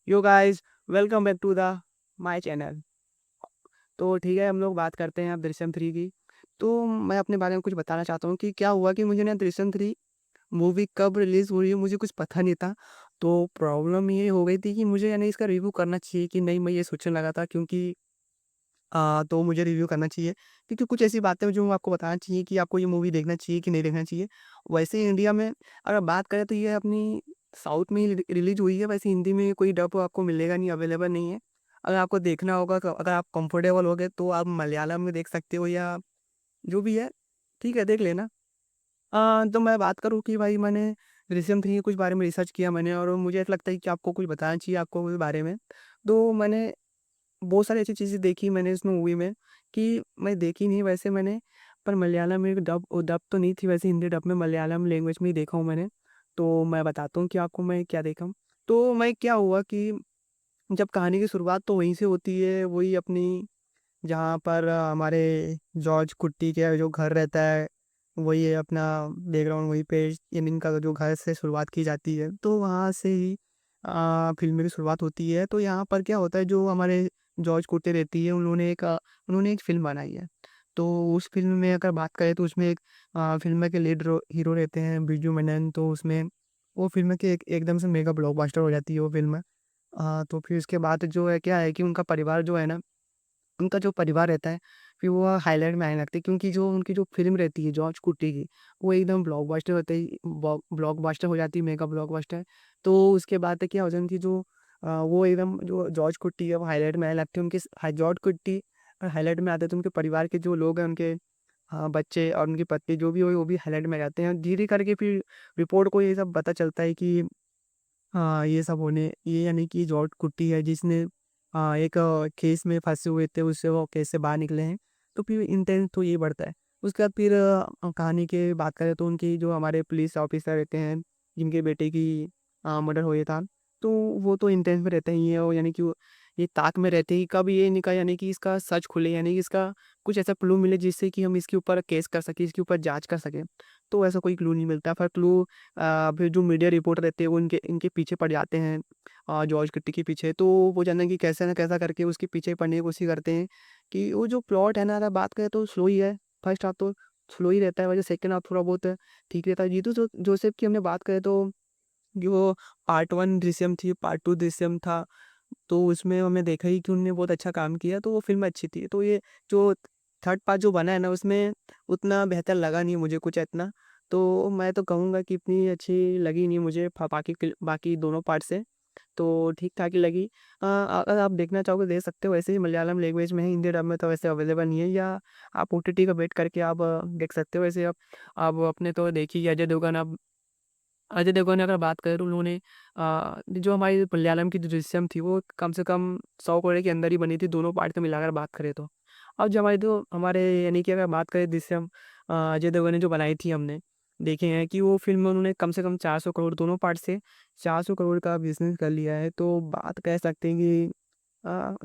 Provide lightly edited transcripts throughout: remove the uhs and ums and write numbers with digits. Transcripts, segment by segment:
Yo guys, welcome back to the my channel. तो ठीक है, हम लोग बात करते हैं अब दृश्यम 3 की। तो मैं अपने बारे में कुछ बताना चाहता हूँ कि क्या हुआ कि मुझे ना दृश्यम 3 मूवी कब रिलीज़ हो रही है मुझे कुछ पता नहीं था। तो प्रॉब्लम ये हो गई थी कि मुझे यानी इसका रिव्यू करना चाहिए कि नहीं, मैं ये सोचने लगा था क्योंकि तो मुझे रिव्यू करना चाहिए क्योंकि कुछ ऐसी बातें हैं जो आपको बताना चाहिए कि आपको ये मूवी देखना चाहिए कि नहीं देखना चाहिए। वैसे ही इंडिया में अगर बात करें तो ये अपनी साउथ में ही रिलीज़ हुई है, वैसे हिंदी में कोई डब आपको मिलेगा नहीं, अवेलेबल नहीं है। अगर आपको देखना होगा तो अगर आप कंफर्टेबल हो गए तो आप मलयालम में देख सकते हो या जो भी है, ठीक है, देख लेना। तो मैं बात करूँ कि भाई मैंने दृश्यम 3 के कुछ बारे में रिसर्च किया मैंने और मुझे ऐसा लगता है कि आपको कुछ बताना चाहिए आपको उसके बारे में। तो मैंने बहुत सारी ऐसी चीज़ें देखी मैंने इस मूवी में कि मैं देखी नहीं वैसे मैंने, पर मलयालम में डब तो नहीं थी, वैसे हिंदी डब में मलयालम लैंग्वेज में ही देखा हूँ मैंने। तो मैं बताता हूँ कि आपको मैं क्या देखा हूँ। तो मैं क्या हुआ कि जब कहानी की शुरुआत तो वहीं से होती है, वही अपनी जहाँ पर हमारे जॉर्ज कुट्टी का जो घर रहता है, वही है अपना बैकग्राउंड, वहीं पे इन इनका जो घर से शुरुआत की जाती है। तो वहाँ से ही फ़िल्म की शुरुआत होती है। तो यहाँ पर क्या होता है, जो हमारे जॉर्ज कुट्टी रहती है, उन्होंने एक फ़िल्म बनाई है। तो उस फ़िल्म में अगर बात करें तो उसमें एक फ़िल्म के लीड हीरो रहते हैं बिरजू मेनन। तो उसमें वो फ़िल्म के एकदम से मेगा ब्लॉकबस्टर हो जाती है वो फ़िल्म। तो फिर उसके बाद जो है क्या है कि उनका परिवार जो है ना, उनका जो परिवार रहता है, फिर वो हाइलाइट में आने लगते हैं क्योंकि जो उनकी जो फ़िल्म रहती है जॉर्ज कुट्टी की, वो एकदम ब्लॉकबस्टर होते ही ब्लॉकबस्टर हो जाती है, मेगा ब्लॉकबस्टर। तो उसके बाद क्या हो जाती है उनकी जो वो एकदम जो जॉर्ज कुट्टी है वो हाइलाइट में आने लगते हैं। उनके जॉर्ज कुट्टी हाइलाइट में आते हैं तो उनके परिवार के जो लोग हैं उनके बच्चे और उनकी पत्नी जो भी हो वो भी हाइलाइट में आ जाते हैं। धीरे करके फिर रिपोर्ट को ये सब पता चलता है कि हाँ, ये सब होने ये यानी कि जॉर्ज कुट्टी है जिसने एक केस में फँसे हुए थे, उससे वो केस से बाहर निकले हैं। तो फिर इंटेंस तो ये बढ़ता है। उसके बाद फिर कहानी की बात करें तो उनकी जो हमारे पुलिस ऑफिसर रहते हैं, जिनके बेटे की मर्डर हुआ था, तो वो तो इंटेंस में रहते ही हैं और यानी कि वो ये ताक में रहते ही कब ये निकला यानी कि इसका सच खुले, यानी कि इसका कुछ ऐसा क्लू मिले जिससे कि हम इसके ऊपर केस कर सकें, इसके ऊपर जाँच कर सकें। तो ऐसा कोई क्लू नहीं मिलता। फिर क्लू फिर जो मीडिया रिपोर्टर रहते हैं वो इनके पीछे पड़ जाते हैं, जॉर्ज कुट्टी के पीछे। तो वो जानने की कैसे ना कैसा करके उसके पीछे पड़ने की कोशिश करते हैं कि वो जो प्लॉट है ना, अगर बात करें तो स्लो ही है। फर्स्ट हाफ तो स्लो ही रहता है, वैसे सेकंड हाफ थोड़ा बहुत ठीक रहता है। जीतू जो जोसेफ की हमने बात करें तो जो पार्ट 1 दृश्यम थी, पार्ट 2 दृश्यम था, तो उसमें हमने देखा ही कि उन्होंने बहुत अच्छा काम किया, तो वो फ़िल्म अच्छी थी। तो ये जो थर्ड पार्ट जो बना है ना, उसमें उतना बेहतर लगा नहीं मुझे कुछ इतना। तो मैं तो कहूँगा कि इतनी अच्छी लगी नहीं मुझे बाकी दोनों पार्ट से, तो ठीक-ठाक ही लगी। अगर आप देखना चाहोगे देख सकते हो, वैसे ही मलयालम लैंग्वेज में है, हिंदी डब में तो वैसे अवेलेबल नहीं है, या आप ओटीटी का वेट करके आप देख सकते हो। वैसे आप अपने तो देख ही अजय देवगन ने अगर बात करें तो उन्होंने जो हमारी मलयालम की जो दृश्यम थी वो कम से कम 100 करोड़ के अंदर ही बनी थी, दोनों पार्ट को मिलाकर बात करें तो। अब जो हमारे यानी कि अगर बात करें दृश्यम, अजय देवगन ने जो बनाई थी हमने, देखे हैं कि वो फ़िल्म में उन्होंने कम से कम 400 करोड़ दोनों पार्ट से 400 करोड़ का बिज़नेस कर लिया है। तो बात कह सकते हैं कि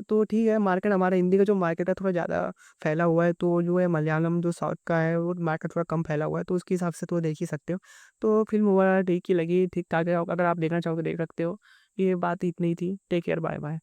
तो ठीक है, मार्केट हमारा हिंदी का जो मार्केट है थोड़ा ज़्यादा फैला हुआ है, तो जो है मलयालम जो साउथ का है वो मार्केट थोड़ा कम फैला हुआ है, तो उसके हिसाब से तो देख ही सकते हो। तो फ़िल्म ओवरऑल ठीक ही लगी, ठीक-ठाक है, अगर आप देखना चाहो तो देख सकते हो। ये बात इतनी ही थी। Take care, bye-bye.